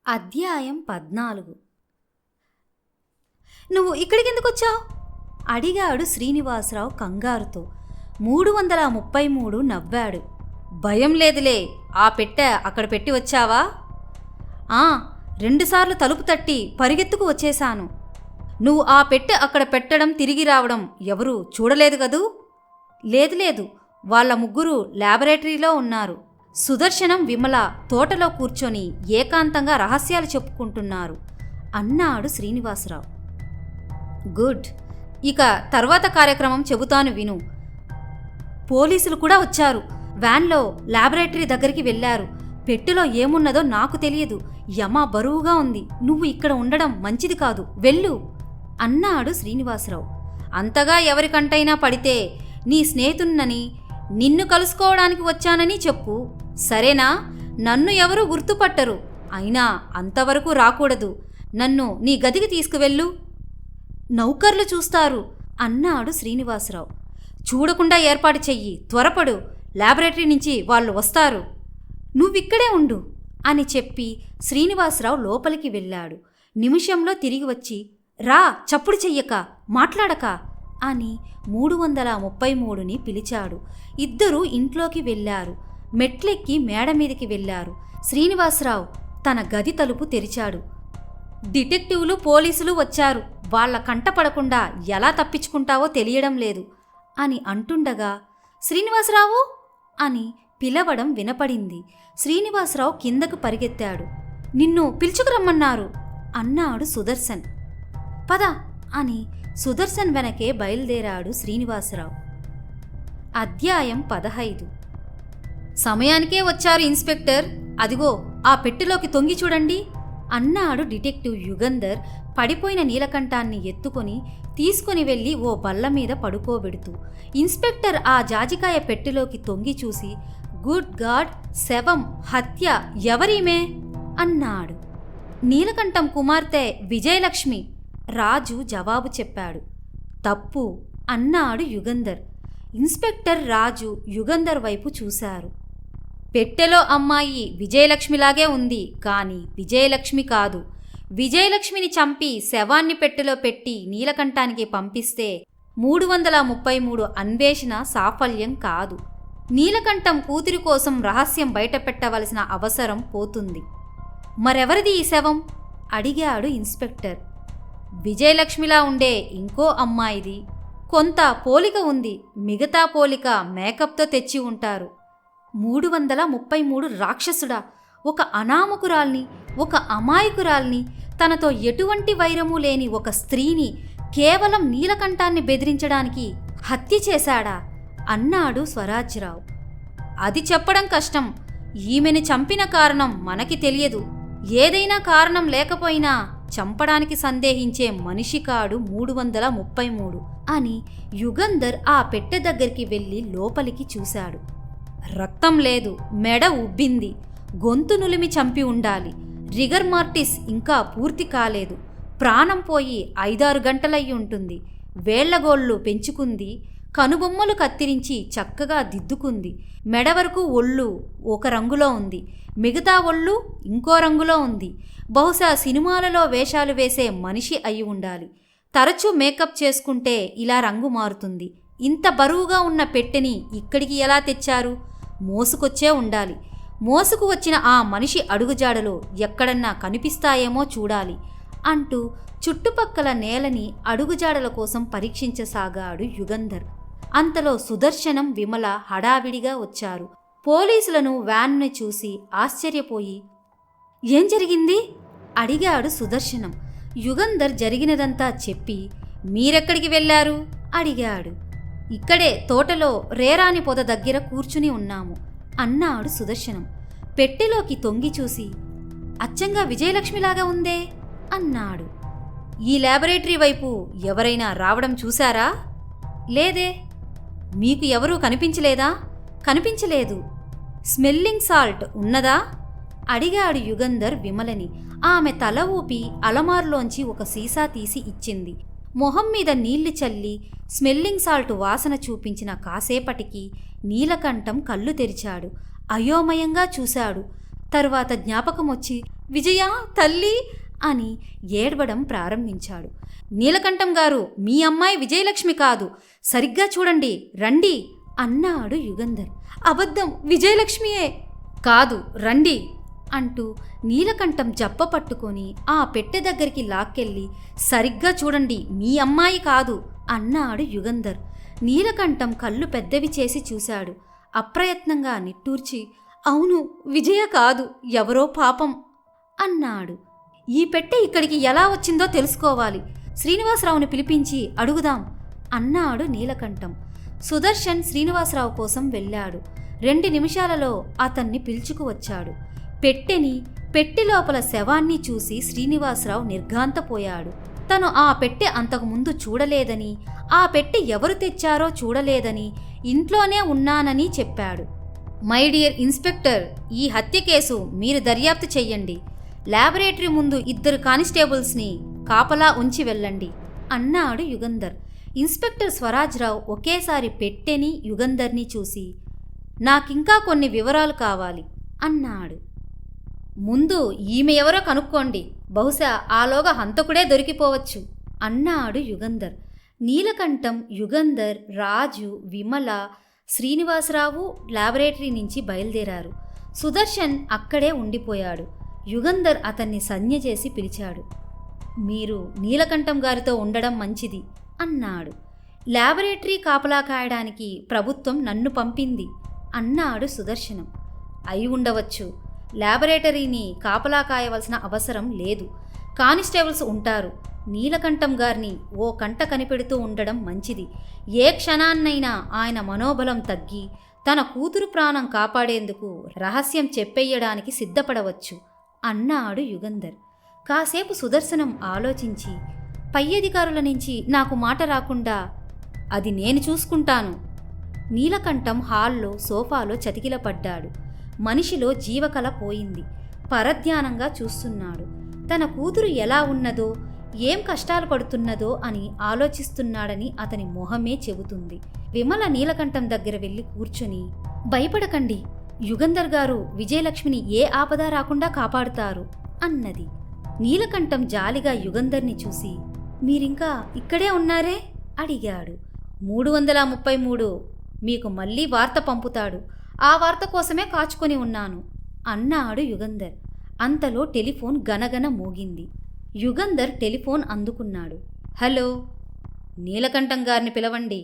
అధ్యాయం 14. నువ్వు ఇక్కడికెందుకొచ్చావు? అడిగాడు శ్రీనివాసరావు కంగారుతో. 333 నవ్వాడు. భయం లేదులే, ఆ పెట్టె అక్కడ పెట్టి వచ్చావా? 2 సార్లు తలుపు తట్టి పరిగెత్తుకు వచ్చేశాను. నువ్వు ఆ పెట్టె అక్కడ పెట్టడం తిరిగి రావడం ఎవరూ చూడలేదు కదూ? లేదు, వాళ్ళ ముగ్గురు ల్యాబొరేటరీలో ఉన్నారు. సుదర్శనం, విమల తోటలో కూర్చొని ఏకాంతంగా రహస్యాలు చెప్పుకుంటున్నారు అన్నాడు శ్రీనివాసరావు. గుడ్, ఇక తర్వాత కార్యక్రమం చెబుతాను విను. పోలీసులు కూడా వచ్చారు. వ్యాన్లో ల్యాబొరేటరీ దగ్గరికి వెళ్ళారు. పెట్టెలో ఏమున్నదో నాకు తెలియదు. యమ బరువుగా ఉంది. నువ్వు ఇక్కడ ఉండడం మంచిది కాదు, వెళ్ళు అన్నాడు శ్రీనివాసరావు. అంతగా ఎవరికంటైనా పడితే నీ స్నేహితున్నని, నిన్ను కలుసుకోవడానికి వచ్చానని చెప్పు, సరేనా? నన్ను ఎవరూ గుర్తుపట్టరు. అయినా అంతవరకు రాకూడదు. నన్ను నీ గదికి తీసుకువెళ్ళు. నౌకర్లు చూస్తారు అన్నాడు శ్రీనివాసరావు. చూడకుండా ఏర్పాటు చెయ్యి, త్వరపడు. ల్యాబొరేటరీ నుంచి వాళ్ళు వస్తారు. నువ్విక్కడే ఉండు అని చెప్పి శ్రీనివాసరావు లోపలికి వెళ్ళాడు. నిమిషంలో తిరిగి వచ్చి, రా, చప్పుడు చెయ్యక, మాట్లాడక అని 333ని పిలిచాడు. ఇద్దరూ ఇంట్లోకి వెళ్ళారు. మెట్లెక్కి మేడ మీదికి వెళ్ళారు. శ్రీనివాసరావు తన గది తలుపు తెరిచాడు. డిటెక్టివ్లు, పోలీసులు వచ్చారు. వాళ్ల కంటపడకుండా ఎలా తప్పించుకుంటావో తెలియడం లేదు అని అంటుండగా, శ్రీనివాసరావు అని పిలవడం వినపడింది. శ్రీనివాసరావు కిందకు పరిగెత్తాడు. నిన్ను పిలుచుకురమ్మన్నారు అన్నాడు సుదర్శన్. పద అని సుదర్శన్ వెనకే బయలుదేరాడు శ్రీనివాసరావు. అధ్యాయం 15. సమయానికే వచ్చారు ఇన్స్పెక్టర్. అదిగో ఆ పెట్టెలోకి తొంగి చూడండి అన్నాడు డిటెక్టివ్ యుగంధర్ పడిపోయిన నీలకంఠాన్ని ఎత్తుకొని తీసుకుని వెళ్ళి ఓ బల్ల మీద పడుకోబెడుతూ. ఇన్స్పెక్టర్ ఆ జాజికాయ పెట్టెలోకి తొంగి చూసి, గుడ్ గాడ్, శవం, హత్య, ఎవరీమే అన్నాడు. నీలకంఠం కుమార్తె విజయలక్ష్మి, రాజు జవాబు చెప్పాడు. తప్పు అన్నాడు యుగంధర్. ఇన్స్పెక్టర్, రాజు యుగంధర్ వైపు చూశారు. పెట్టెలో అమ్మాయి విజయలక్ష్మిలాగే ఉంది, కానీ విజయలక్ష్మి కాదు. విజయలక్ష్మిని చంపి శవాన్ని పెట్టెలో పెట్టి నీలకంఠానికి పంపిస్తే 333 అన్వేషణ సాఫల్యం కాదు. నీలకంఠం కూతురి కోసం రహస్యం బయటపెట్టవలసిన అవసరం పోతుంది. మరెవరిది ఈ శవం అడిగాడు ఇన్స్పెక్టర్. విజయలక్ష్మిలా ఉండే ఇంకో అమ్మాయిది. కొంత పోలిక ఉంది, మిగతా పోలిక మేకప్తో తెచ్చి ఉంటారు. 333 రాక్షసుడా? ఒక అనామకురాల్ని, ఒక అమాయకురాల్ని, తనతో ఎటువంటి వైరము లేని ఒక స్త్రీని కేవలం నీలకంఠాన్ని బెదిరించడానికి హత్య చేశాడా అన్నాడు స్వరాజ్రావు. అది చెప్పడం కష్టం. ఈమెని చంపిన కారణం మనకి తెలియదు. ఏదైనా కారణం లేకపోయినా చంపడానికి సందేహించే మనిషి కాడు 333 అని యుగంధర్ ఆ పెట్టె దగ్గరికి వెళ్ళి లోపలికి చూశాడు. రక్తం లేదు, మెడ ఉబ్బింది, గొంతు నులిమి చంపి ఉండాలి. రిగర్ మార్టిస్ ఇంకా పూర్తి కాలేదు. ప్రాణం పోయి 5-6 గంటలయ్యి ఉంటుంది. వేళ్లగోళ్ళు పెంచుకుంది, కనుబొమ్మలు కత్తిరించి చక్కగా దిద్దుకుంది. మెడ వరకు ఒళ్ళు ఒక రంగులో ఉంది, మిగతా ఒళ్ళు ఇంకో రంగులో ఉంది. బహుశా సినిమాలలో వేషాలు వేసే మనిషి అయి ఉండాలి. తరచూ మేకప్ చేసుకుంటే ఇలా రంగు మారుతుంది. ఇంత బరువుగా ఉన్న పెట్టెని ఇక్కడికి ఎలా తెచ్చారు? మోసుకొచ్చే ఉండాలి. మోసుకు వచ్చిన ఆ మనిషి అడుగుజాడలో ఎక్కడన్నా కనిపిస్తాయేమో చూడాలి అంటూ చుట్టుపక్కల నేలని అడుగుజాడల కోసం పరీక్షించసాగాడు యుగంధర్. అంతలో సుదర్శనం, విమల హడావిడిగా వచ్చారు. పోలీసులను, వ్యాన్ను చూసి ఆశ్చర్యపోయి, ఏం జరిగింది అడిగాడు సుదర్శనం. యుగంధర్ జరిగినదంతా చెప్పి, మీరెక్కడికి వెళ్ళారు అడిగాడు. ఇక్కడే తోటలో రేరాని పొద దగ్గర కూర్చుని ఉన్నాము అన్నాడు సుదర్శనం. పెట్టెలోకి తొంగి చూసి, అచ్చంగా విజయలక్ష్మిలాగా ఉందే అన్నాడు. ఈ ల్యాబొరేటరీ వైపు ఎవరైనా రావడం చూశారా? లేదే. మీకు ఎవరూ కనిపించలేదా? కనిపించలేదు. స్మెల్లింగ్ సాల్ట్ ఉన్నదా అడిగాడు యుగంధర్ విమలని. ఆమె తల ఊపి అలమారులోంచి ఒక సీసా తీసి ఇచ్చింది. మొహం మీద నీళ్లు చల్లి స్మెల్లింగ్ సాల్ట్ వాసన చూపించిన కాసేపటికి నీలకంఠం కళ్ళు తెరిచాడు. అయోమయంగా చూశాడు. తరువాత జ్ఞాపకం వచ్చి, విజయ తల్లి అని ఏడవడం ప్రారంభించాడు. నీలకంఠం గారు, మీ అమ్మాయి విజయలక్ష్మి కాదు, సరిగ్గా చూడండి, రండి అన్నాడు యుగంధర్. అబద్ధం, విజయలక్ష్మియే. కాదు, రండి అంటూ నీలకంఠం జప్ప పట్టుకొని ఆ పెట్టె దగ్గరికి లాక్కెళ్ళి, సరిగ్గా చూడండి, మీ అమ్మాయి కాదు అన్నాడు యుగంధర్. నీలకంఠం కళ్ళు పెద్దవి చేసి చూశాడు. అప్రయత్నంగా నిట్టూర్చి, అవును, విజయ కాదు, ఎవరో పాపం అన్నాడు. ఈ పెట్టె ఇక్కడికి ఎలా వచ్చిందో తెలుసుకోవాలి, శ్రీనివాసరావుని పిలిపించి అడుగుదాం అన్నాడు నీలకంఠం. సుదర్శన్ శ్రీనివాసరావు కోసం వెళ్ళాడు. 2 నిమిషాలలో అతన్ని పిలుచుకువచ్చాడు. పెట్టె లోపల శవాన్ని చూసి శ్రీనివాసరావు నిర్ఘాంతపోయాడు. తను ఆ పెట్టె అంతకుముందు చూడలేదని, ఆ పెట్టె ఎవరు తెచ్చారో చూడలేదని, ఇంట్లోనే ఉన్నానని చెప్పాడు. మై డియర్ ఇన్స్పెక్టర్, ఈ హత్య కేసు మీరు దర్యాప్తు చెయ్యండి. ల్యాబొరేటరీ ముందు 2 కానిస్టేబుల్స్ని కాపలా ఉంచి వెళ్ళండి అన్నాడు యుగంధర్. ఇన్స్పెక్టర్ స్వరాజ్రావు ఒకేసారి పెట్టెని, యుగంధర్ని చూసి, నాకింకా కొన్ని వివరాలు కావాలి అన్నాడు. ముందు ఈమె ఎవరో కనుక్కోండి, బహుశా ఆలోగా హంతకుడే దొరికిపోవచ్చు అన్నాడు యుగంధర్. నీలకంఠం, యుగంధర్, రాజు, విమల, శ్రీనివాసరావు ల్యాబొరేటరీ నుంచి బయలుదేరారు. సుదర్శన్ అక్కడే ఉండిపోయాడు. యుగంధర్ అతన్ని సంజ్ఞ చేసి పిలిచాడు. మీరు నీలకంఠం గారితో ఉండడం మంచిది అన్నాడు. ల్యాబొరేటరీ కాపలా కాయడానికి ప్రభుత్వం నన్ను పంపింది అన్నాడు సుదర్శనం. అయి ఉండవచ్చు, ల్యాబొరేటరీని కాపలా కాయవలసిన అవసరం లేదు, కానిస్టేబుల్స్ ఉంటారు. నీలకంఠం గారిని ఓ కంట కనిపెడుతూ ఉండడం మంచిది. ఏ క్షణాన్నైనా ఆయన మనోబలం తగ్గి తన కూతురు ప్రాణం కాపాడేందుకు రహస్యం చెప్పేయడానికి సిద్ధపడవచ్చు అన్నాడు యుగంధర్. కాసేపు సుదర్శనం ఆలోచించి, పై అధికారుల నుంచి నాకు మాట రాకుండా అది నేను చూసుకుంటాను. నీలకంఠం హాల్లో సోఫాలో చతికిలపడ్డాడు. మనిషిలో జీవకళ పోయింది. పరధ్యానంగా చూస్తున్నాడు. తన కూతురు ఎలా ఉన్నదో, ఏం కష్టాలు పడుతున్నదో అని ఆలోచిస్తున్నాడని అతని మొహమే చెబుతుంది. విమల నీలకంఠం దగ్గర వెళ్ళి కూర్చొని, భయపడకండి, యుగంధర్ గారు విజయలక్ష్మిని ఏ ఆపద రాకుండా కాపాడుతారు అన్నది. నీలకంఠం జాలిగా యుగంధర్ని చూసి, మీరింకా ఇక్కడే ఉన్నారే అడిగాడు. 333 మీకు మళ్ళీ వార్త పంపుతాడు, ఆ వార్త కోసమే కాచుకొని ఉన్నాను అన్నాడు యుగంధర్. అంతలో టెలిఫోన్ గనగన మోగింది. యుగంధర్ టెలిఫోన్ అందుకున్నాడు. హలో, నీలకంఠం గారిని పిలవండి.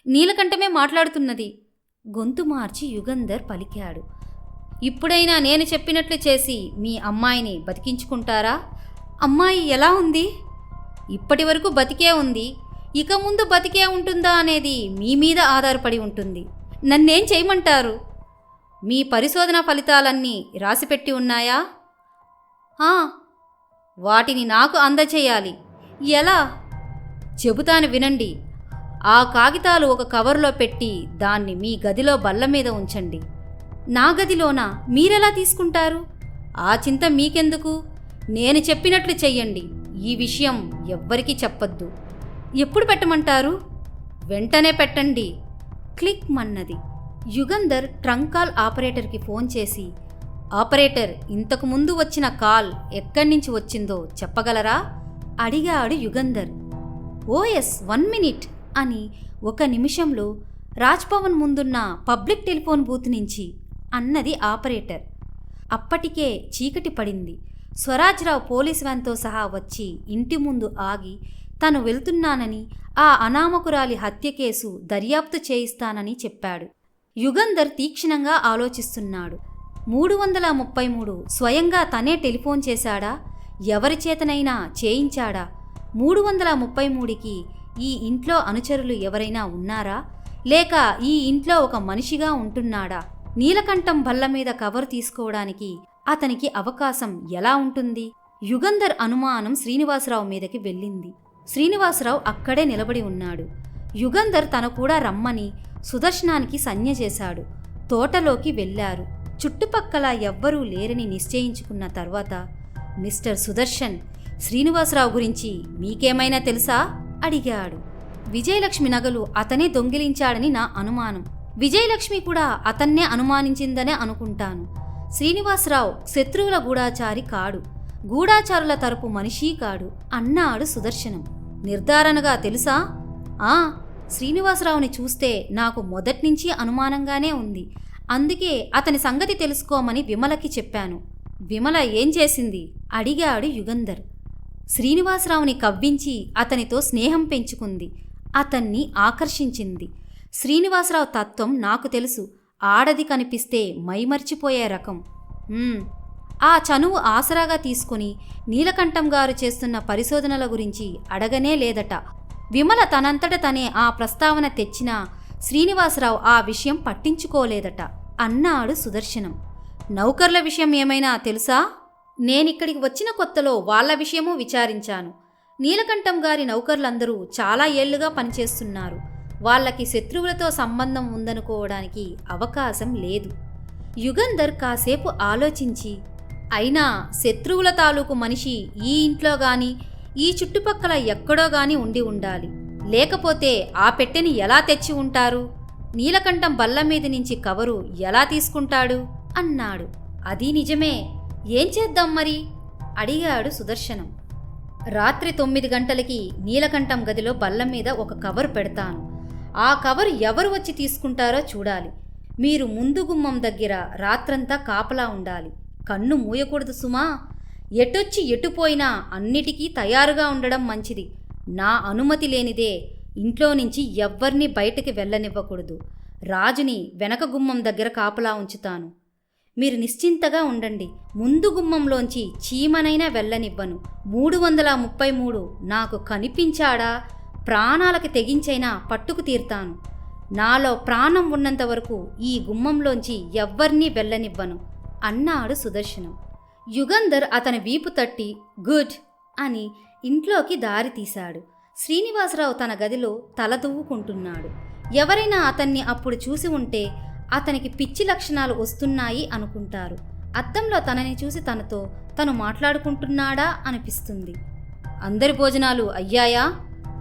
నీలకంఠమే మాట్లాడుతున్నది. గొంతు మార్చి యుగంధర్ పలికాడు. ఇప్పుడైనా నేను చెప్పినట్లు చేసి మీ అమ్మాయిని బతికించుకుంటారా? అమ్మాయి ఎలా ఉంది? ఇప్పటి వరకు బతికే ఉంది, ఇక ముందు బతికే ఉంటుందా అనేది మీ మీద ఆధారపడి ఉంటుంది. నన్నేం చేయమంటారు? మీ పరిశోధన ఫలితాలన్నీ రాసిపెట్టి ఉన్నాయా? వాటిని నాకు అందచేయాలి. ఎలా? చెబుతాను వినండి. ఆ కాగితాలు ఒక కవర్లో పెట్టి దాన్ని మీ గదిలో బల్ల మీద ఉంచండి. నా గదిలోనా? మీరెలా తీసుకుంటారు? ఆ చింత మీకెందుకు? నేను చెప్పినట్లు చెయ్యండి. ఈ విషయం ఎవ్వరికీ చెప్పొద్దు. ఎప్పుడు పెట్టమంటారు? వెంటనే పెట్టండి. క్లిక్ మన్నది. యుగంధర్ ట్రంక్ కాల్ ఆపరేటర్కి ఫోన్ చేసి, ఆపరేటర్, ఇంతకు ముందు వచ్చిన కాల్ ఎక్కడి నుంచి వచ్చిందో చెప్పగలరా అడిగాడు యుగంధర్. ఓఎస్ 1 మినిట్ అని 1 నిమిషంలో రాజ్భవన్ ముందున్న పబ్లిక్ టెలిఫోన్ బూత్ నుంచి అన్నది ఆపరేటర్. అప్పటికే చీకటి పడింది. స్వరాజ్రావు పోలీస్ వ్యాన్తో సహా వచ్చి ఇంటి ముందు ఆగి తను వెళ్తున్నానని, ఆ అనామకురాలి హత్య కేసు దర్యాప్తు చేయిస్తానని చెప్పాడు. యుగంధర్ తీక్షణంగా ఆలోచిస్తున్నాడు. 333 స్వయంగా తనే టెలిఫోన్ చేశాడా? ఎవరి చేతనైనా చేయించాడా? 333కి ఈ ఇంట్లో అనుచరులు ఎవరైనా ఉన్నారా? లేక ఈ ఇంట్లో ఒక మనిషిగా ఉంటున్నాడా? నీలకంఠం బల్ల మీద కవర్ తీసుకోవడానికి అతనికి అవకాశం ఎలా ఉంటుంది? యుగంధర్ అనుమానం శ్రీనివాసరావు మీదకి వెళ్ళింది. శ్రీనివాసరావు అక్కడే నిలబడి ఉన్నాడు. యుగంధర్ తన కూడా రమ్మని సుదర్శనానికి సంజ్ఞ చేశాడు. తోటలోకి వెళ్లారు. చుట్టుపక్కల ఎవ్వరూ లేరని నిశ్చయించుకున్న తర్వాత, మిస్టర్ సుదర్శన్, శ్రీనివాసరావు గురించి మీకేమైనా తెలుసా అడిగాడు. విజయలక్ష్మి నగలు అతనే దొంగిలించాడని నా అనుమానం. విజయలక్ష్మి కూడా అతన్నే అనుమానించిందనే అనుకుంటాను. శ్రీనివాసరావు శత్రువుల గూఢాచారి కాడు, గూఢాచారుల తరపు మనిషి కాడు అన్నాడు సుదర్శనం నిర్ధారణగా. తెలుసా? శ్రీనివాసరావుని చూస్తే నాకు మొదట్నుంచి అనుమానంగానే ఉంది. అందుకే అతని సంగతి తెలుసుకోమని విమలకి చెప్పాను. విమల ఏం చేసింది? అడిగాడు యుగంధర్. శ్రీనివాసరావుని కవ్వించి అతనితో స్నేహం పెంచుకుంది, అతన్ని ఆకర్షించింది. శ్రీనివాసరావు తత్వం నాకు తెలుసు. ఆడది కనిపిస్తే మైమర్చిపోయే రకం. ఆ చనువు ఆసరాగా తీసుకుని నీలకంఠం గారు చేస్తున్న పరిశోధనల గురించి అడగనే లేదట. విమల తనంతట తనే ఆ ప్రస్తావన తెచ్చినా శ్రీనివాసరావు ఆ విషయం పట్టించుకోలేదట అన్నాడు సుదర్శనం. నౌకర్ల విషయం ఏమైనా తెలుసా? నేనిక్కడికి వచ్చిన కొత్తలో వాళ్ల విషయమూ విచారించాను. నీలకంఠం గారి నౌకర్లందరూ చాలా ఏళ్లుగా పనిచేస్తున్నారు. వాళ్ళకి శత్రువులతో సంబంధం ఉందనుకోవడానికి అవకాశం లేదు. యుగంధర్ కాసేపు ఆలోచించి, అయినా శత్రువుల తాలూకు మనిషి ఈ ఇంట్లో గాని ఈ చుట్టుపక్కల ఎక్కడో గాని ఉండి ఉండాలి. లేకపోతే ఆ పెట్టెని ఎలా తెచ్చి ఉంటారు? నీలకంఠం బల్ల మీద నుంచి కవరు ఎలా తీసుకుంటాడు అన్నాడు. అది నిజమే. ఏం చేద్దాం మరి? అడిగాడు సుదర్శనం. రాత్రి 9 గంటలకి నీలకంఠం గదిలో బల్ల మీద ఒక కవరు పెడతాను. ఆ కవరు ఎవరు వచ్చి తీసుకుంటారో చూడాలి. మీరు ముందు గుమ్మం దగ్గర రాత్రంతా కాపలా ఉండాలి. కన్ను మూయకూడదు సుమా. ఎటొచ్చి ఎటుపోయినా అన్నిటికీ తయారుగా ఉండడం మంచిది. నా అనుమతి లేనిదే ఇంట్లో నుంచి ఎవ్వర్నీ బయటికి వెళ్ళనివ్వకూడదు. రాజుని వెనక గుమ్మం దగ్గర కాపలా ఉంచుతాను. మీరు నిశ్చింతగా ఉండండి. ముందు గుమ్మంలోంచి చీమనైనా వెళ్ళనివ్వను. 333 నాకు కనిపించాడా ప్రాణాలకి తెగించైనా పట్టుకు తీర్తాను. నాలో ప్రాణం ఉన్నంత వరకు ఈ గుమ్మంలోంచి ఎవ్వర్నీ వెళ్ళనివ్వను అన్నాడు సుదర్శనం. యుగంధర్ అతని వీపు తట్టి గుడ్ అని ఇంట్లోకి దారి తీశాడు. శ్రీనివాసరావు తన గదిలో తలదువ్వుకుంటున్నాడు. ఎవరైనా అతన్ని అప్పుడు చూసి ఉంటే అతనికి పిచ్చి లక్షణాలు వస్తున్నాయి అనుకుంటారు. అద్దంలో తనని చూసి తనతో తను మాట్లాడుకుంటున్నాడా అనిపిస్తుంది. అందరి భోజనాలు అయ్యాయా?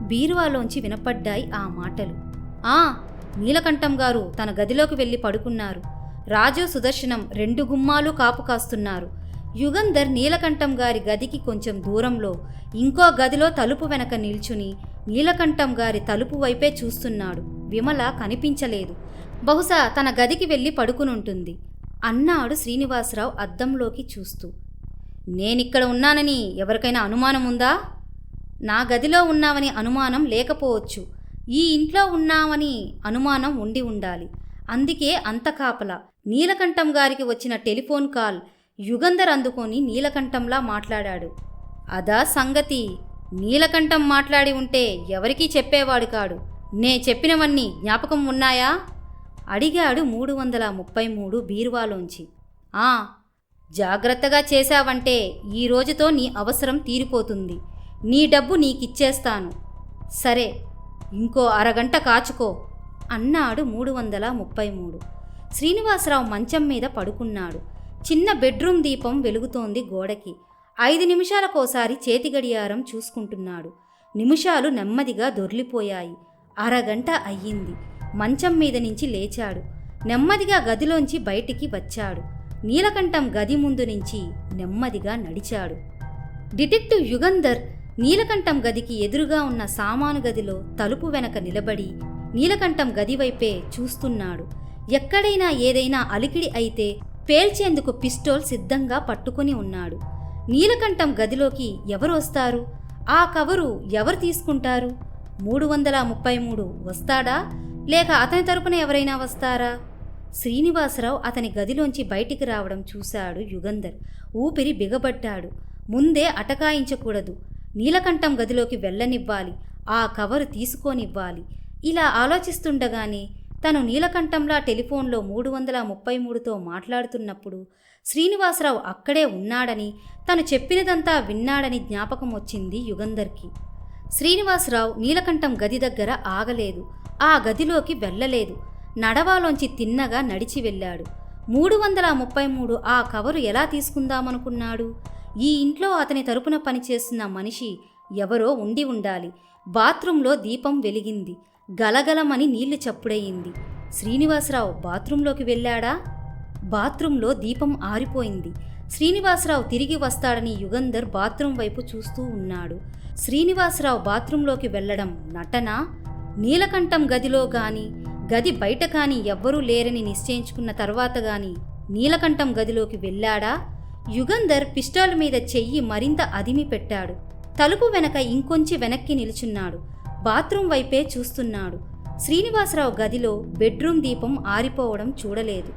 బీరువాలోంచి వినపడ్డాయి ఆ మాటలు. నీలకంఠం గారు తన గదిలోకి వెళ్ళి పడుకున్నారు. రాజు, సుదర్శనం 2 గుమ్మాలు కాపు కాస్తున్నారు. యుగంధర్ నీలకంఠం గారి గదికి కొంచెం దూరంలో ఇంకో గదిలో తలుపు వెనక నిల్చుని నీలకంఠం గారి తలుపు వైపే చూస్తున్నాడు. విమల కనిపించలేదు. బహుశా తన గదికి వెళ్ళి పడుకునుంటుంది అన్నాడు శ్రీనివాసరావు అద్దంలోకి చూస్తూ. నేనిక్కడ ఉన్నానని ఎవరికైనా అనుమానం ఉందా? నా గదిలో ఉన్నావని అనుమానం లేకపోవచ్చు. ఈ ఇంట్లో ఉన్నామని అనుమానం ఉండి ఉండాలి. అందుకే అంత కాపలా. నీలకంఠం గారికి వచ్చిన టెలిఫోన్ కాల్ యుగంధర్ అందుకొని నీలకంఠంలా మాట్లాడాడు. అదా సంగతి. నీలకంఠం మాట్లాడి ఉంటే ఎవరికీ చెప్పేవాడు కాడు. నే చెప్పినవన్నీ జ్ఞాపకం ఉన్నాయా? అడిగాడు 333 బీరువాలోంచి. జాగ్రత్తగా చేశావంటే ఈ రోజుతో నీ అవసరం తీరిపోతుంది. నీ డబ్బు నీకిచ్చేస్తాను. సరే, ఇంకో అరగంట కాచుకో అన్నాడు 333. శ్రీనివాసరావు మంచం మీద పడుకున్నాడు. చిన్న బెడ్రూమ్ దీపం వెలుగుతోంది గోడకి. 5 నిమిషాలకోసారి చేతి గడియారం చూసుకుంటున్నాడు. నిమిషాలు నెమ్మదిగా దొర్లిపోయాయి. అరగంట అయ్యింది. మంచం మీద నుంచి లేచాడు. నెమ్మదిగా గదిలోంచి బయటికి వచ్చాడు. నీలకంఠం గది ముందు నుంచి నెమ్మదిగా నడిచాడు. డిటెక్టివ్ యుగంధర్ నీలకంఠం గదికి ఎదురుగా ఉన్న సామాను గదిలో తలుపు వెనక నిలబడి నీలకంఠం గదివైపే చూస్తున్నాడు. ఎక్కడైనా ఏదైనా అలికిడి అయితే పేల్చేందుకు పిస్టోల్ సిద్ధంగా పట్టుకుని ఉన్నాడు. నీలకంఠం గదిలోకి ఎవరు వస్తారు? ఆ కవరు ఎవరు తీసుకుంటారు? 333 వస్తాడా, లేక అతని తరపున ఎవరైనా వస్తారా? శ్రీనివాసరావు అతని గదిలోంచి బయటికి రావడం చూశాడు యుగంధర్. ఊపిరి బిగబడ్డాడు. ముందే అటకాయించకూడదు. నీలకంఠం గదిలోకి వెళ్ళనివ్వాలి. ఆ కవరు తీసుకోనివ్వాలి. ఇలా ఆలోచిస్తుండగానే తను నీలకంఠంలా టెలిఫోన్లో 333తో మాట్లాడుతున్నప్పుడు శ్రీనివాసరావు అక్కడే ఉన్నాడని, తను చెప్పినదంతా విన్నాడని జ్ఞాపకం వచ్చింది యుగంధర్కి. శ్రీనివాసరావు నీలకంఠం గది దగ్గర ఆగలేదు. ఆ గదిలోకి వెళ్ళలేదు. నడవాలోంచి తిన్నగా నడిచి వెళ్ళాడు. 333 ఆ కవరు ఎలా తీసుకుందామనుకున్నాడు? ఈ ఇంట్లో అతని తరపున పనిచేస్తున్న మనిషి ఎవరో ఉండి ఉండాలి. బాత్రూంలో దీపం వెలిగింది. గలగలమని నీళ్లు చప్పుడయింది. శ్రీనివాసరావు బాత్రూంలోకి వెళ్ళాడా? బాత్రూంలో దీపం ఆరిపోయింది. శ్రీనివాసరావు తిరిగి వస్తాడని యుగంధర్ బాత్రూం వైపు చూస్తూ ఉన్నాడు. శ్రీనివాసరావు బాత్రూంలోకి వెళ్లడం నటన? నీలకంఠం గదిలో గాని గది బయట కాని ఎవ్వరూ లేరని నిశ్చయించుకున్న తర్వాత గాని నీలకంఠం గదిలోకి వెళ్ళాడా? యుగంధర్ పిస్టాల్ మీద చెయ్యి మరింత అదిమి పెట్టాడు. తలుపు వెనక ఇంకొంచెం వెనక్కి నిలుచున్నాడు. బాత్రూం వైపే చూస్తున్నాడు. శ్రీనివాసరావు గదిలో బెడ్రూమ్ దీపం ఆరిపోవడం చూడలేదు.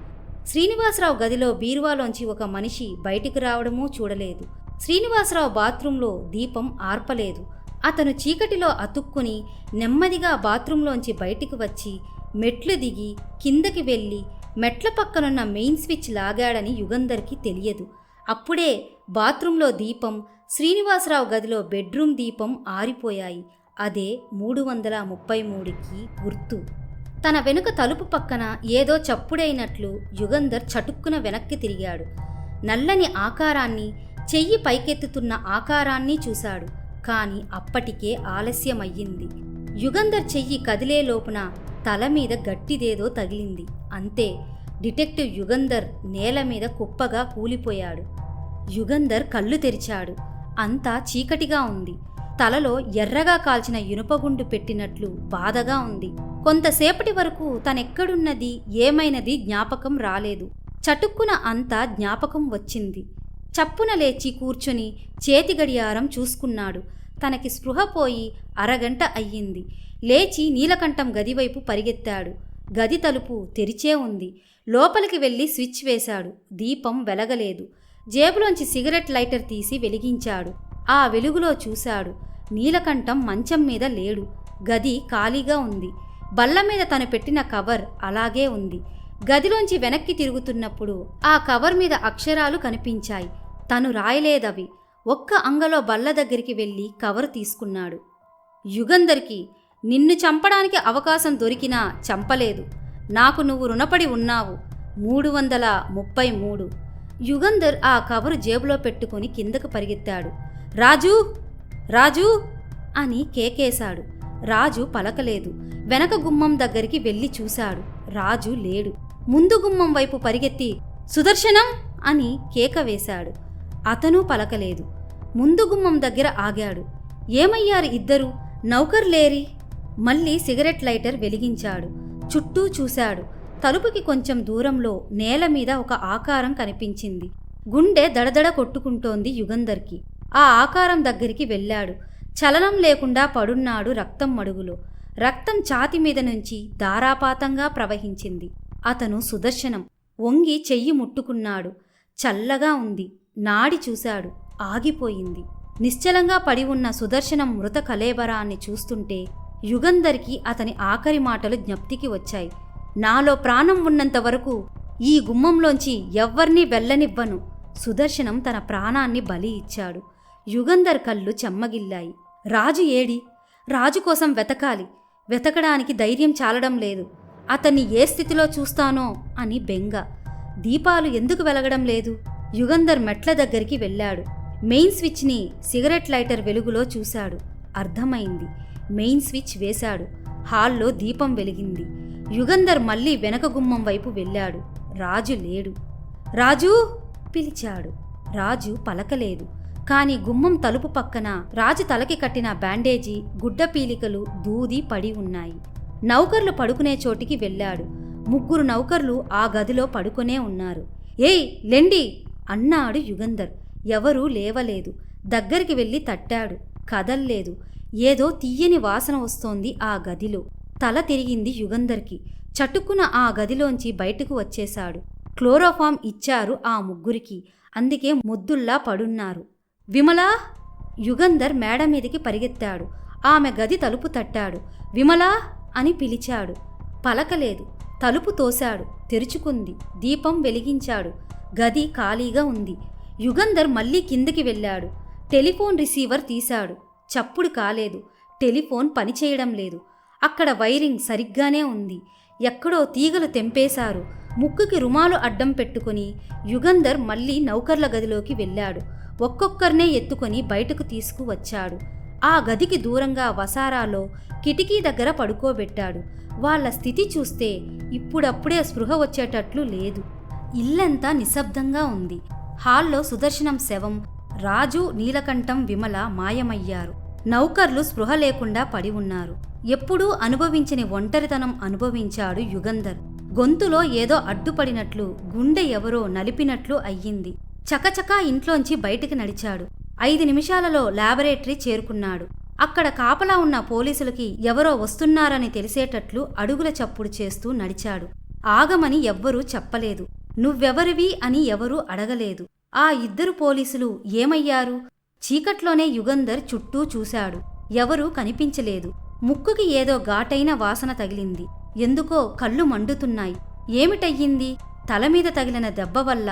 శ్రీనివాసరావు గదిలో బీరువాలోంచి ఒక మనిషి బయటికి రావడమూ చూడలేదు. శ్రీనివాసరావు బాత్రూంలో దీపం ఆర్పలేదు. అతను చీకటిలో అతుక్కుని నెమ్మదిగా బాత్రూంలోంచి బయటికి వచ్చి మెట్లు దిగి కిందకి వెళ్ళి మెట్ల పక్కనున్న మెయిన్ స్విచ్ లాగాడని యుగంధర్కి తెలియదు. అప్పుడే బాత్రూంలో దీపం, శ్రీనివాసరావు గదిలో బెడ్రూమ్ దీపం ఆరిపోయాయి. అదే 333కి గుర్తు. తన వెనుక తలుపు పక్కన ఏదో చప్పుడైనట్లు యుగంధర్ చటుక్కున వెనక్కి తిరిగాడు. నల్లని ఆకారాన్ని, చెయ్యి పైకెత్తుతున్న ఆకారాన్ని చూశాడు. కాని అప్పటికే ఆలస్యమయ్యింది. యుగంధర్ చెయ్యి కదిలే లోపున తల మీద గట్టిదేదో తగిలింది. అంతే, డిటెక్టివ్ యుగంధర్ నేల మీద కుప్పగా కూలిపోయాడు. యుగంధర్ కళ్ళు తెరిచాడు. అంతా చీకటిగా ఉంది. తలలో ఎర్రగా కాల్చిన ఇనుపగుండు పెట్టినట్లు బాధగా ఉంది. కొంతసేపటి వరకు తనెక్కడున్నది, ఏమైనది జ్ఞాపకం రాలేదు. చటుక్కున అంతా జ్ఞాపకం వచ్చింది. చప్పున లేచి కూర్చుని చేతి గడియారం చూసుకున్నాడు. తనకి స్పృహ పోయి అరగంట అయ్యింది. లేచి నీలకంఠం గదివైపు పరిగెత్తాడు. గది తలుపు తెరిచే ఉంది. లోపలికి వెళ్ళి స్విచ్ వేశాడు. దీపం వెలగలేదు. జేబులోంచి సిగరెట్ లైటర్ తీసి వెలిగించాడు. ఆ వెలుగులో చూశాడు. నీలకంఠం మంచం మీద లేడు. గది ఖాళీగా ఉంది. బల్ల మీద తను పెట్టిన కవర్ అలాగే ఉంది. గదిలోంచి వెనక్కి తిరుగుతున్నప్పుడు ఆ కవర్ మీద అక్షరాలు కనిపించాయి. తను రాయలేదవి. ఒక్క అంగలో బల్ల దగ్గరికి వెళ్ళి కవర్ తీసుకున్నాడు. యుగంధర్కి, నిన్ను చంపడానికి అవకాశం దొరికినా చంపలేదు. నాకు నువ్వు రుణపడి ఉన్నావు. 333. యుగంధర్ ఆ కవరు జేబులో పెట్టుకుని కిందకు పరిగెత్తాడు. రాజూ, రాజూ అని కేకేశాడు. రాజు పలకలేదు. వెనక గుమ్మం దగ్గరికి వెళ్ళి చూశాడు. రాజు లేడు. ముందు గుమ్మం వైపు పరిగెత్తి సుదర్శనం అని కేక వేశాడు. అతను పలకలేదు. ముందు గుమ్మం దగ్గర ఆగాడు. ఏమయ్యారు ఇద్దరు? నౌకర్ లేరి? మళ్ళీ సిగరెట్ లైటర్ వెలిగించాడు. చుట్టూ చూశాడు. తలుపుకి కొంచెం దూరంలో నేల మీద ఒక ఆకారం కనిపించింది. గుండె దడదడ కొట్టుకుంటోంది యుగంధర్కి. ఆ ఆకారం దగ్గరికి వెళ్ళాడు. చలనం లేకుండా పడున్నాడు రక్తం మడుగులో. రక్తం ఛాతి మీద నుంచి ధారాపాతంగా ప్రవహించింది. అతను సుదర్శనం. వంగి చెయ్యి ముట్టుకున్నాడు. చల్లగా ఉంది. నాడి చూశాడు. ఆగిపోయింది. నిశ్చలంగా పడి ఉన్న సుదర్శనం మృత కళేబరాన్ని చూస్తుంటే యుగంధర్కి అతని ఆఖరి మాటలు జ్ఞప్తికి వచ్చాయి. నాలో ప్రాణం ఉన్నంత వరకు ఈ గుమ్మంలోంచి ఎవ్వర్నీ వెళ్ళనివ్వను. సుదర్శనం తన ప్రాణాన్ని బలి ఇచ్చాడు. యుగంధర్ కళ్ళు చెమ్మగిల్లాయి. రాజు ఏడి? రాజు కోసం వెతకాలి. వెతకడానికి ధైర్యం చాలడం లేదు. అతన్ని ఏ స్థితిలో చూస్తానో అని బెంగ. దీపాలు ఎందుకు వెలగడం లేదు? యుగంధర్ మెట్ల దగ్గరికి వెళ్ళాడు. మెయిన్ స్విచ్ని సిగరెట్ లైటర్ వెలుగులో చూశాడు. అర్థమైంది. మెయిన్ స్విచ్ వేశాడు. హాల్లో దీపం వెలిగింది. యుగంధర్ మళ్ళీ వెనక గుమ్మం వైపు వెళ్ళాడు. రాజు లేడు. రాజూ పిలిచాడు. రాజు పలకలేదు. కాని గుమ్మం తలుపు పక్కన రాజు తలకి కట్టిన బ్యాండేజీ, గుడ్డ పీలికలు దూది పడి ఉన్నాయి. నౌకర్లు పడుకునే చోటికి వెళ్ళాడు. 3 నౌకర్లు ఆ గదిలో పడుకునే ఉన్నారు. ఏయ్ లెండి అన్నాడు యుగంధర్. ఎవరూ లేవలేదు. దగ్గరికి వెళ్ళి తట్టాడు. కదల్లేదు. ఏదో తీయని వాసన వస్తోంది ఆ గదిలో. తల తిరిగింది యుగంధర్కి. చటుక్కున ఆ గదిలోంచి బయటకు వచ్చేశాడు. క్లోరోఫామ్ ఇచ్చారు ఆ 3కి. అందుకే మొద్దుల్లా పడున్నారు. విమలా! యుగంధర్ మేడ మీదికి పరిగెత్తాడు. ఆమె గది తలుపు తట్టాడు. విమలా అని పిలిచాడు. పలకలేదు. తలుపు తోశాడు. తెరుచుకుంది. దీపం వెలిగించాడు. గది ఖాళీగా ఉంది. యుగంధర్ మళ్ళీ కిందకి వెళ్ళాడు. టెలిఫోన్ రిసీవర్ తీశాడు. చప్పుడు కాలేదు. టెలిఫోన్ పనిచేయడం లేదు. అక్కడ వైరింగ్ సరిగ్గానే ఉంది. ఎక్కడో తీగలు తెంపేశారు. ముక్కుకి రుమాలు అడ్డం పెట్టుకుని యుగంధర్ మళ్ళీ నౌకర్ల గదిలోకి వెళ్ళాడు. ఒక్కొక్కరినే ఎత్తుకొని బయటకు తీసుకువచ్చాడు. ఆ గదికి దూరంగా వసారాలో కిటికీ దగ్గర పడుకోబెట్టాడు. వాళ్ళ స్థితి చూస్తే ఇప్పుడప్పుడే స్పృహ వచ్చేటట్లు లేదు. ఇల్లంతా నిశ్శబ్దంగా ఉంది. హాల్లో సుదర్శనం శవం, రాజు, నీలకంఠం, విమల మాయమయ్యారు. నౌకర్లు స్పృహ లేకుండా పడి ఉన్నారు. ఎప్పుడూ అనుభవించని ఒంటరితనం అనుభవించాడు యుగంధర్. గొంతులో ఏదో అడ్డుపడినట్లు, గుండె ఎవరో నలిపినట్లు అయ్యింది. చకచకా ఇంట్లోంచి బయటికి నడిచాడు. 5 నిమిషాలలో లాబొరేటరీ చేరుకున్నాడు. అక్కడ కాపలా ఉన్న పోలీసులకి ఎవరో వస్తున్నారని తెలిసేటట్లు అడుగుల చప్పుడు చేస్తూ నడిచాడు. ఆగమని ఎవ్వరూ చెప్పలేదు. నువ్వెవరివి అని ఎవరూ అడగలేదు. ఆ 2 పోలీసులు ఏమయ్యారు? చీకట్లోనే యుగంధర్ చుట్టూ చూశాడు. ఎవరూ కనిపించలేదు. ముక్కుకి ఏదో ఘాటైన వాసన తగిలింది. ఎందుకో కళ్ళు మండుతున్నాయి. ఏమిటయ్యింది? తలమీద తగిలిన దెబ్బ వల్ల?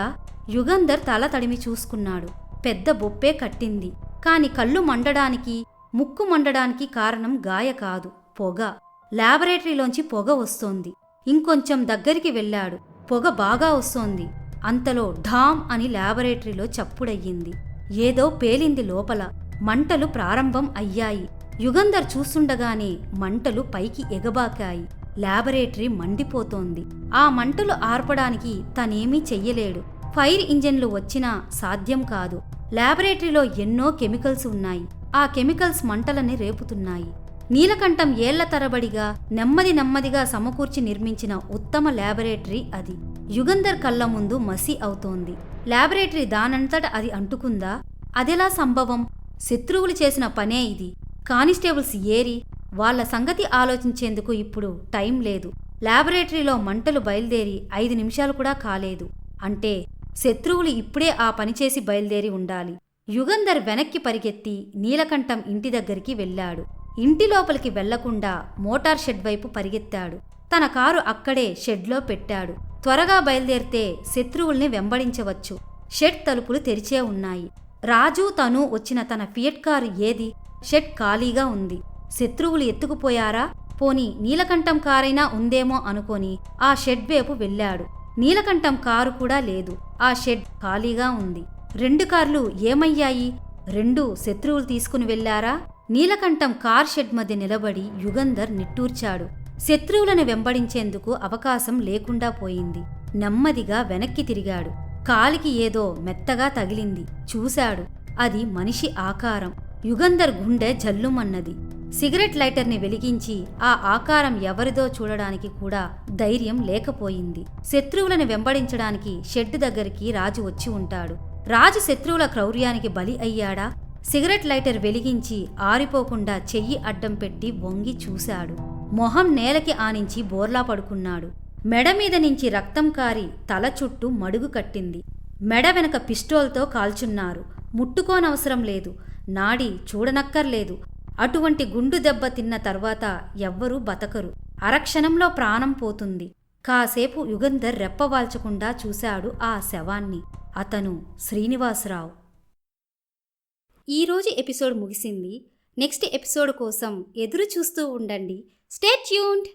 యుగంధర్ తల తడిమి చూసుకున్నాడు. పెద్ద బొప్పే కట్టింది. కాని కళ్ళు మండడానికి, ముక్కు మండడానికి కారణం గాయ కాదు, పొగ. లాబొరేటరీలోంచి పొగ వస్తోంది. ఇంకొంచెం దగ్గరికి వెళ్ళాడు. పొగ బాగా వస్తోంది. అంతలో ఢామ్ అని లాబొరేటరీలో చప్పుడయ్యింది. ఏదో పేలింది లోపల. మంటలు ప్రారంభం అయ్యాయి. యుగంధర్ చూస్తుండగానే మంటలు పైకి ఎగబాకాయి. లాబొరేటరీ మండిపోతోంది. ఆ మంటలు ఆర్పడానికి తనేమీ చెయ్యలేడు. ఫైర్ ఇంజన్లు వచ్చినా సాధ్యం కాదు. లాబొరేటరీలో ఎన్నో కెమికల్స్ ఉన్నాయి. ఆ కెమికల్స్ మంటలని రేపుతున్నాయి. నీలకంఠం ఏళ్ల తరబడిగా నెమ్మదిగా సమకూర్చి నిర్మించిన ఉత్తమ లాబొరేటరీ అది. యుగంధర్ కళ్ళ ముందు మసి అవుతోంది. లాబొరేటరీ దానంతట అది అంటుకుందా? అదెలా సంభవం? శత్రువులు చేసిన పనే ఇది. కానిస్టేబుల్స్ ఏరి? వాళ్ల సంగతి ఆలోచించేందుకు ఇప్పుడు టైం లేదు. లాబొరేటరీలో మంటలు బయలుదేరి 5 నిమిషాలు కూడా కాలేదు. అంటే శత్రువులు ఇప్పుడే ఆ పనిచేసి బయలుదేరి ఉండాలి. యుగంధర్ వెనక్కి పరిగెత్తి నీలకంఠం ఇంటి దగ్గరికి వెళ్ళాడు. ఇంటి లోపలికి వెళ్లకుండా మోటార్ షెడ్ వైపు పరిగెత్తాడు. తన కారు అక్కడే షెడ్లో పెట్టాడు. త్వరగా బయలుదేరితే శత్రువుల్ని వెంబడించవచ్చు. షెడ్ తలుపులు తెరిచే ఉన్నాయి. రాజు తను వచ్చిన తన ఫియట్ కారు ఏది? షెడ్ ఖాళీగా ఉంది. శత్రువులు ఎత్తుకుపోయారా? పోని నీలకంఠం కారైనా ఉందేమో అనుకొని ఆ షెడ్ వైపు వెళ్ళాడు. నీలకంఠం కారు కూడా లేదు. ఆ షెడ్ ఖాళీగా ఉంది. 2 కార్లు ఏమయ్యాయి? 2 శత్రువులు తీసుకుని వెళ్లారా? నీలకంఠం కార్ షెడ్ మధ్య నిలబడి యుగంధర్ నిట్టూర్చాడు. శత్రువులను వెంబడించేందుకు అవకాశం లేకుండా పోయింది. నెమ్మదిగా వెనక్కి తిరిగాడు. కాలికి ఏదో మెత్తగా తగిలింది. చూశాడు. అది మనిషి ఆకారం. యుగంధర్ గుండె జల్లుమన్నది. సిగరెట్ లైటర్ని వెలిగించి ఆ ఆకారం ఎవరిదో చూడడానికి కూడా ధైర్యం లేకపోయింది. శత్రువులను వెంబడించడానికి షెడ్ దగ్గరికి రాజు వచ్చి ఉంటాడు. రాజు శత్రువుల క్రౌర్యానికి బలి అయ్యాడా? సిగరెట్ లైటర్ వెలిగించి ఆరిపోకుండా చెయ్యి అడ్డం పెట్టి వంగి చూశాడు. మొహం నేలకి ఆనించి బోర్లా పడుకున్నాడు. మెడ మీద నుంచి రక్తం కారి తల చుట్టూ మడుగు కట్టింది. మెడ వెనక పిస్టోల్తో కాల్చున్నారు. ముట్టుకోనవసరం లేదు. నాడి చూడనక్కర్లేదు. అటువంటి గుండు దెబ్బ తిన్న తర్వాత ఎవ్వరూ బతకరు. అరక్షణంలో ప్రాణం పోతుంది. కాసేపు యుగంధర్ రెప్పవాల్చకుండా చూశాడు ఆ శవాన్ని. అతను శ్రీనివాసరావు. ఈరోజు ఎపిసోడ్ ముగిసింది. నెక్స్ట్ ఎపిసోడ్ కోసం ఎదురు చూస్తూ ఉండండి. Stay tuned.